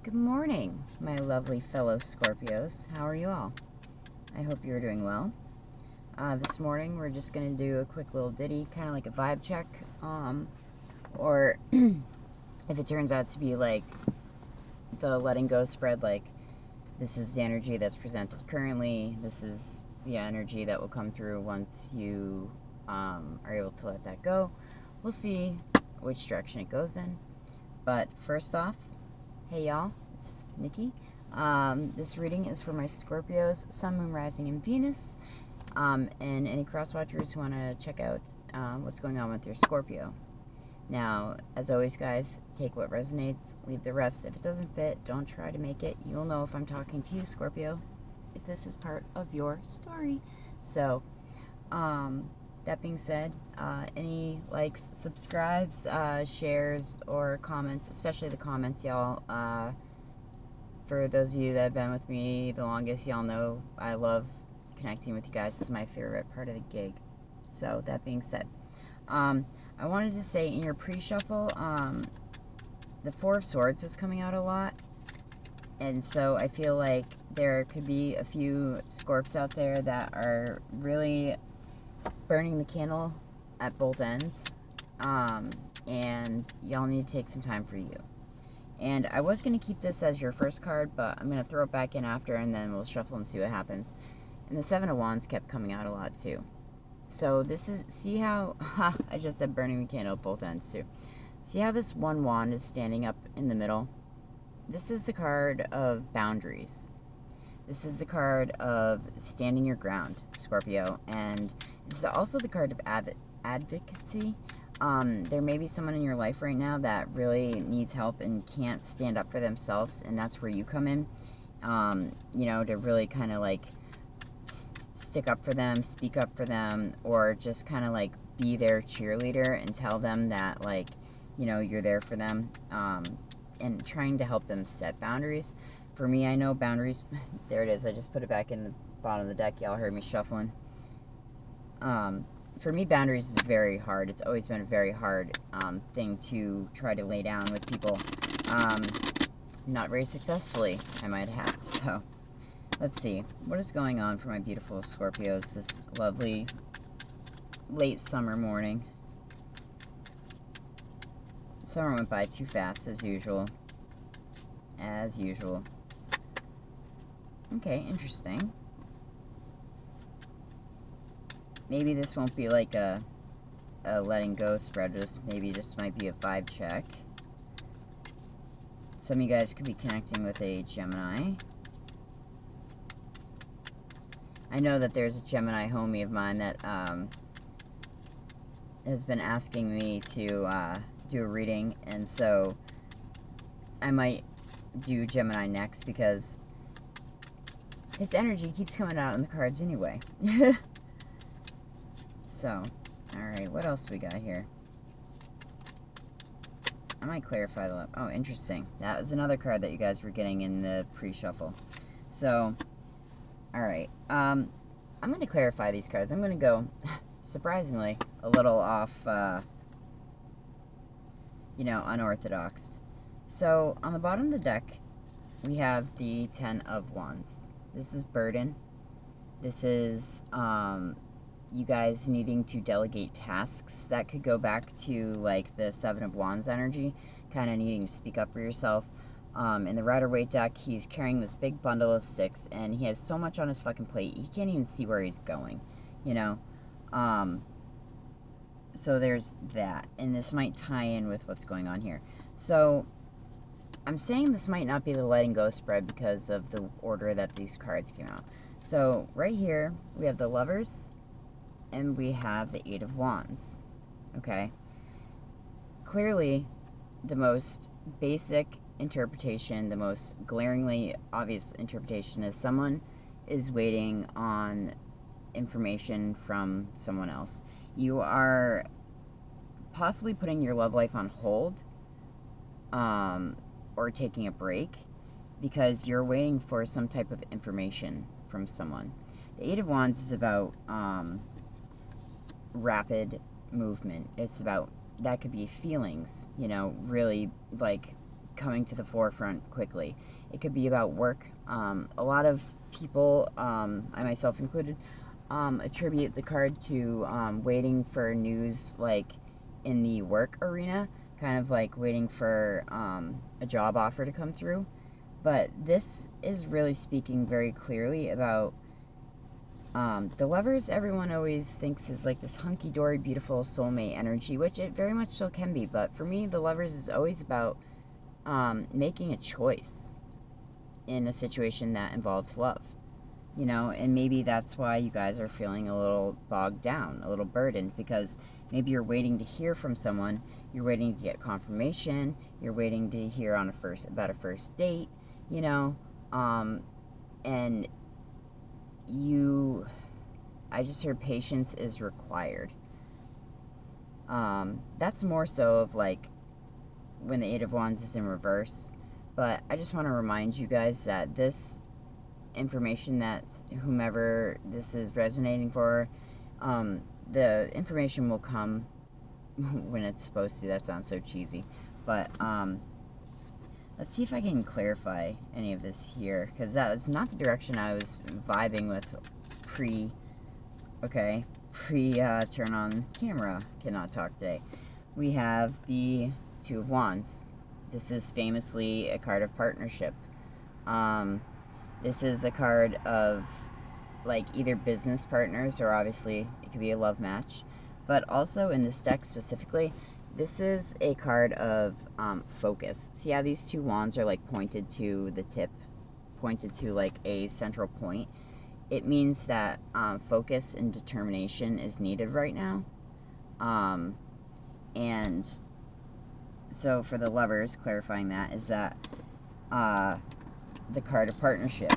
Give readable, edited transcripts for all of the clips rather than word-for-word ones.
Good morning, my lovely fellow Scorpios. How are you all? I hope you're doing well. This morning we're just going to do a quick little ditty, kind of like a vibe check. Or if it turns out to be like the letting go spread, like this is the energy that's presented currently, this is the energy that will come through once you are able to let that go. We'll see which direction it goes in. But first off, hey y'all, it's Nikki. This reading is for my Scorpios, Sun, Moon, Rising, and Venus. And any cross-watchers who want to check out what's going on with your Scorpio. Now, as always, guys, take what resonates, leave the rest. If it doesn't fit, don't try to make it. You'll know if I'm talking to you, Scorpio, if this is part of your story. So, that being said, any likes, subscribes, shares, or comments, especially the comments, y'all. For those of you that have been with me the longest, y'all know I love connecting with you guys. It's my favorite part of the gig. So, that being said, I wanted to say in your pre-shuffle, the Four of Swords was coming out a lot. And so I feel like there could be a few Scorps out there that are really burning the candle at both ends. And y'all need to take some time for you. And I was going to keep this as your first card, but I'm going to throw it back in after, and then we'll shuffle and see what happens. And the Seven of Wands kept coming out a lot, too. So this is, see how, I just said burning the candle at both ends, too. See how this one wand is standing up in the middle? This is the card of boundaries. This is the card of standing your ground, Scorpio. And this is also the card of advocacy. There may be someone in your life right now that really needs help and can't stand up for themselves, and that's where you come in, you know, to really kind of like stick up for them, speak up for them, or just kind of like be their cheerleader and tell them that, like, you know, you're there for them, and trying to help them set boundaries. For me, I know boundaries, there it is, I just put it back in the bottom of the deck, y'all heard me shuffling. For me, boundaries is very hard. It's always been a very hard thing to try to lay down with people. Not very successfully, I might add. So, let's see. What is going on for my beautiful Scorpios this lovely late summer morning? Summer went by too fast, as usual. As usual. Okay, interesting. Maybe this won't be like a letting go spread, maybe just might be a vibe check. Some of you guys could be connecting with a Gemini. I know that there's a Gemini homie of mine that has been asking me to do a reading, and so I might do Gemini next because his energy keeps coming out in the cards anyway. So, alright, what else we got here? I might clarify the... Oh, interesting. That was another card that you guys were getting in the pre-shuffle. So, alright. I'm going to clarify these cards. I'm going to go, surprisingly, a little off, you know, unorthodox. So, on the bottom of the deck, we have the Ten of Wands. This is burden. This is, you guys needing to delegate tasks. That could go back to like the Seven of Wands energy, kind of needing to speak up for yourself. In the Rider-Waite deck, he's carrying this big bundle of 6, and he has so much on his fucking plate, he can't even see where he's going, you know? So there's that, and this might tie in with what's going on here. So, I'm saying this might not be the letting go spread because of the order that these cards came out. So, right here, we have the Lovers, and we have the Eight of Wands, okay? Clearly, the most basic interpretation, the most glaringly obvious interpretation is someone is waiting on information from someone else. You are possibly putting your love life on hold, or taking a break, because you're waiting for some type of information from someone. The Eight of Wands is about, rapid movement. It's about, that could be feelings, you know, really like coming to the forefront quickly. It could be about work. A lot of people, I myself included, attribute the card to waiting for news, like in the work arena, kind of like waiting for a job offer to come through. But this is really speaking very clearly about the Lovers. Everyone always thinks is like this hunky-dory, beautiful soulmate energy, which it very much still can be. But for me, the Lovers is always about making a choice in a situation that involves love. You know, and maybe that's why you guys are feeling a little bogged down, a little burdened, because maybe you're waiting to hear from someone, you're waiting to get confirmation, you're waiting to hear on about a first date, you know, and I just heard patience is required. That's more so of like when the Eight of Wands is in reverse, but I just want to remind you guys that this information, that whomever this is resonating for, the information will come when it's supposed to. That sounds so cheesy, but let's see if I can clarify any of this here, because that was not the direction I was vibing with pre turn on camera. Cannot talk today. We have the Two of Wands. This is famously a card of partnership. This is a card of like either business partners, or obviously it could be a love match. But also in this deck specifically, this is a card of focus. See how these two wands are like pointed to the tip, pointed to like a central point? It means that focus and determination is needed right now. And so for the Lovers, clarifying that, is that the card of partnership.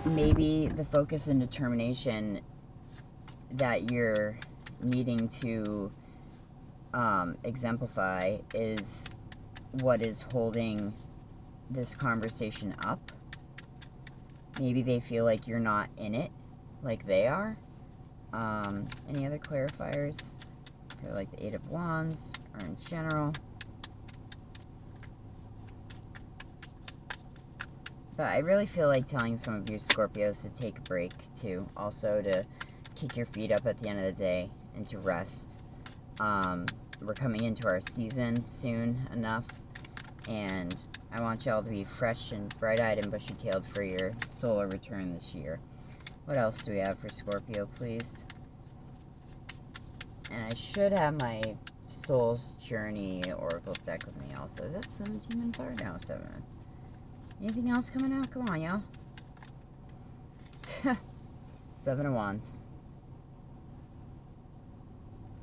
Maybe the focus and determination that you're needing to exemplify is what is holding this conversation up. Maybe they feel like you're not in it like they are. Any other clarifiers? I feel like the Eight of Wands, or in general. But I really feel like telling some of you Scorpios to take a break, too. Also to kick your feet up at the end of the day and to rest. We're coming into our season soon enough, and I want y'all to be fresh and bright-eyed and bushy-tailed for your solar return this year. What else do we have for Scorpio, please? And I should have my Soul's Journey Oracle deck with me also. Is that 17 minutes or no, 7 minutes? Anything else coming out? Come on, y'all. Seven of Wands.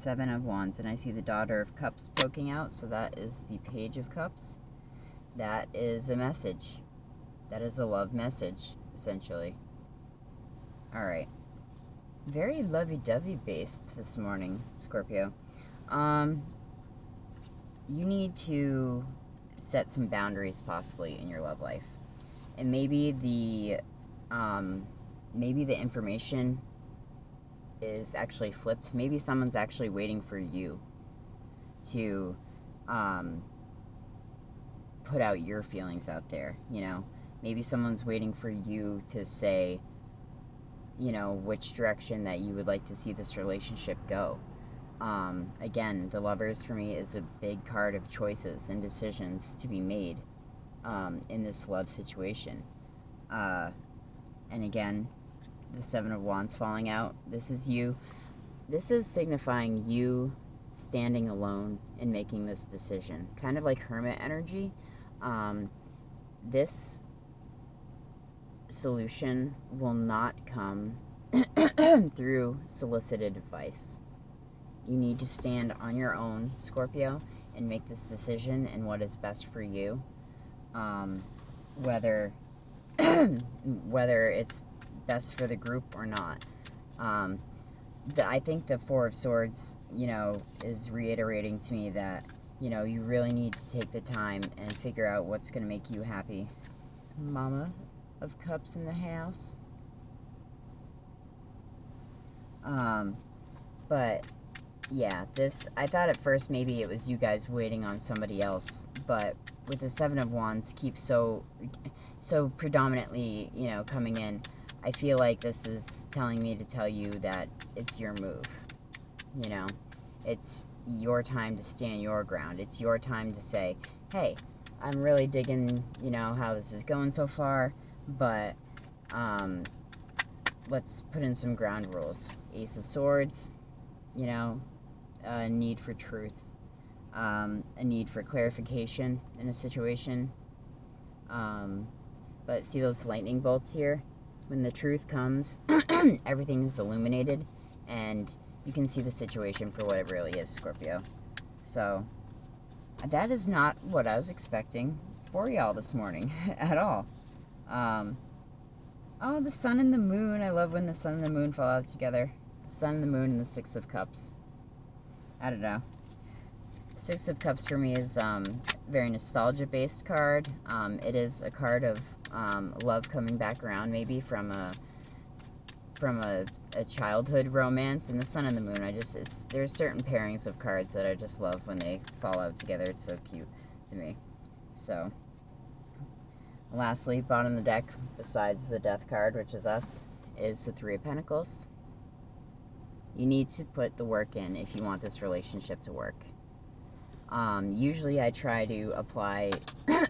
Seven of Wands. And I see the Daughter of Cups poking out, so that is the Page of Cups. That is a message. That is a love message, essentially. Alright. Very lovey-dovey based this morning, Scorpio. You need to set some boundaries possibly in your love life. And maybe the information is actually flipped. Maybe someone's actually waiting for you to put out your feelings out there, you know. Maybe someone's waiting for you to say, you know, which direction that you would like to see this relationship go. Again, the Lovers for me is a big card of choices and decisions to be made in this love situation. And again, the Seven of Wands falling out. This is you. This is signifying you standing alone and making this decision. Kind of like Hermit energy. This solution will not come through solicited advice. You need to stand on your own, Scorpio, and make this decision and what is best for you. Whether it's best for the group or not. I think the Four of Swords, you know, is reiterating to me that, you know, you really need to take the time and figure out what's going to make you happy. Mama of Cups in the house. But yeah, this, I thought at first maybe it was you guys waiting on somebody else, but with the Seven of Wands keeps so predominantly, you know, coming in, I feel like this is telling me to tell you that it's your move, you know, it's your time to stand your ground, it's your time to say, hey, I'm really digging, you know, how this is going so far, but, let's put in some ground rules. Ace of Swords, you know, a need for truth, a need for clarification in a situation. But see those lightning bolts here? When the truth comes, everything is illuminated, and you can see the situation for what it really is, Scorpio. So, that is not what I was expecting for y'all this morning at all. Oh, the sun and the moon. I love when the sun and the moon fall out together. The sun and the moon and the Six of Cups. I don't know. The Six of Cups for me is a very nostalgia-based card. It is a card of love coming back around, maybe from a childhood romance. And the sun and the moon, there's certain pairings of cards that I just love when they fall out together. It's so cute to me. So, lastly, bottom of the deck, besides the Death card, which is us, is the Three of Pentacles. You need to put the work in if you want this relationship to work. Usually I try to apply,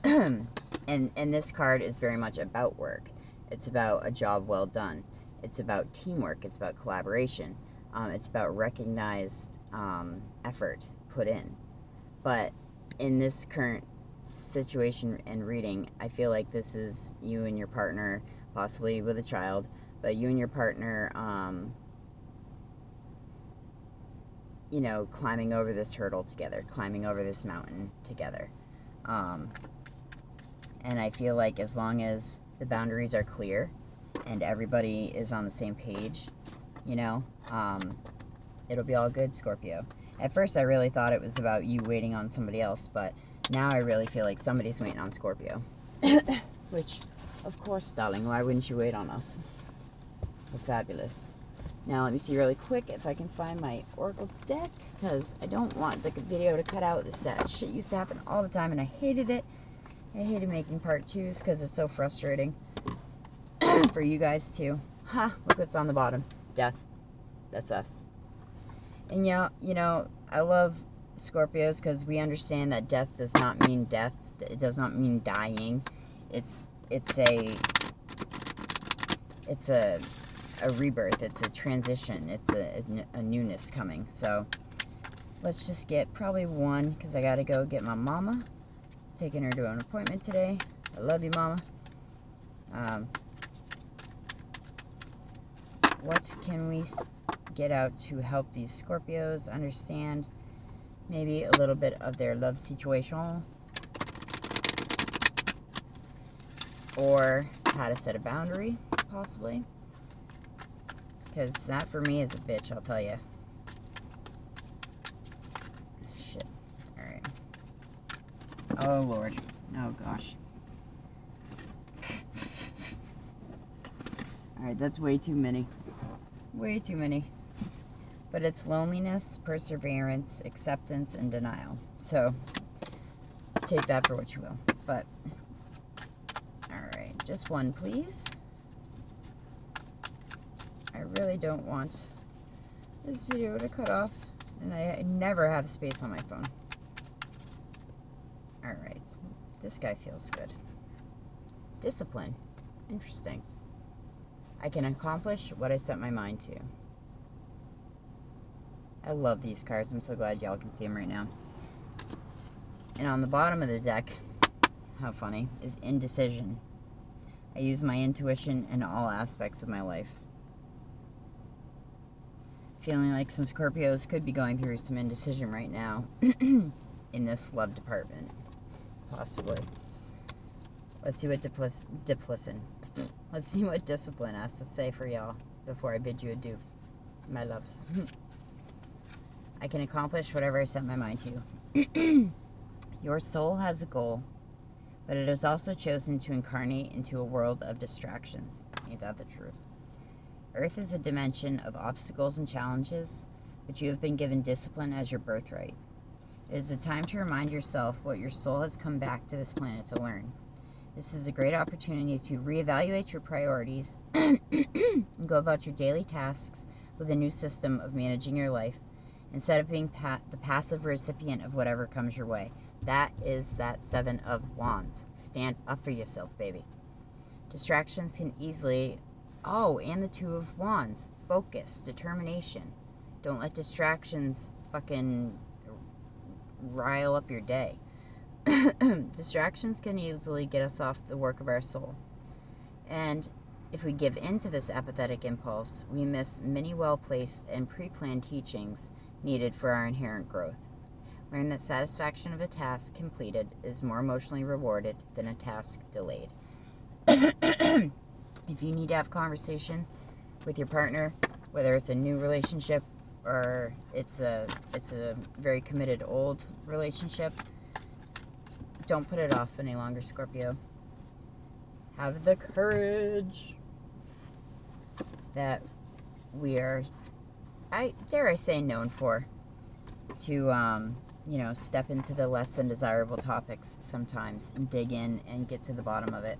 and this card is very much about work. It's about a job well done. It's about teamwork. It's about collaboration. It's about recognized effort put in. But in this current situation and reading, I feel like this is you and your partner, possibly with a child, but you and your partner, you know, climbing over this hurdle together, climbing over this mountain together. And I feel like as long as the boundaries are clear and everybody is on the same page, you know, it'll be all good, Scorpio. At first I really thought it was about you waiting on somebody else, but now I really feel like somebody's waiting on Scorpio. Which, of course, darling, why wouldn't you wait on us? We're fabulous. Now, let me see really quick if I can find my Oracle deck, because I don't want the video to cut out. This shit used to happen all the time, and I hated it. I hated making part 2s because it's so frustrating. For you guys, too. Ha! Look what's on the bottom. Death. That's us. And, yeah, you know, I love Scorpios because we understand that death does not mean death. It does not mean dying. It's a rebirth. It's a transition. It's a newness coming. So let's just get probably one, because I gotta go get my mama, taking her to an appointment today. I love you, mama. What can we get out to help these Scorpios understand maybe a little bit of their love situation, or how to set a boundary, possibly? Because that for me is a bitch, I'll tell you. Shit. Alright. Oh, Lord. Oh, gosh. Alright, that's way too many. Way too many. But it's loneliness, perseverance, acceptance, and denial. So, take that for what you will. But, alright, just one, please. I really don't want this video to cut off, and I never have space on my phone. Alright, this guy feels good. Discipline. Interesting. I can accomplish what I set my mind to. I love these cards. I'm so glad y'all can see them right now. And on the bottom of the deck, how funny, is indecision. I use my intuition in all aspects of my life. Feeling like some Scorpios could be going through some indecision right now in this love department. Possibly. Let's see what Let's see what discipline has to say for y'all before I bid you adieu, my loves. I can accomplish whatever I set my mind to. Your soul has a goal, but it has also chosen to incarnate into a world of distractions. Ain't that the truth? Earth is a dimension of obstacles and challenges, but you have been given discipline as your birthright. It is a time to remind yourself what your soul has come back to this planet to learn. This is a great opportunity to reevaluate your priorities and go about your daily tasks with a new system of managing your life instead of being the passive recipient of whatever comes your way. That is that Seven of Wands. Stand up for yourself, baby. Distractions can easily... Oh, and the Two of Wands. Focus, determination. Don't let distractions fucking rile up your day. Distractions can easily get us off the work of our soul. And if we give in to this apathetic impulse, we miss many well-placed and pre-planned teachings needed for our inherent growth. Learn that satisfaction of a task completed is more emotionally rewarded than a task delayed. If you need to have a conversation with your partner, whether it's a new relationship or it's a very committed old relationship, don't put it off any longer, Scorpio. Have the courage that we are, dare I say, known for, to step into the less than desirable topics sometimes and dig in and get to the bottom of it.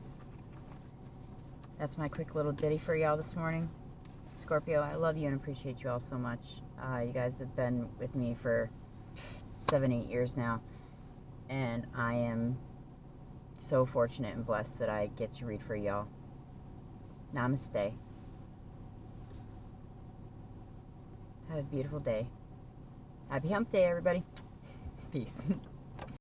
That's my quick little ditty for y'all this morning. Scorpio, I love you and appreciate you all so much. You guys have been with me for 7-8 years now, and I am so fortunate and blessed that I get to read for y'all. Namaste. Have a beautiful day. Happy hump day, everybody. Peace.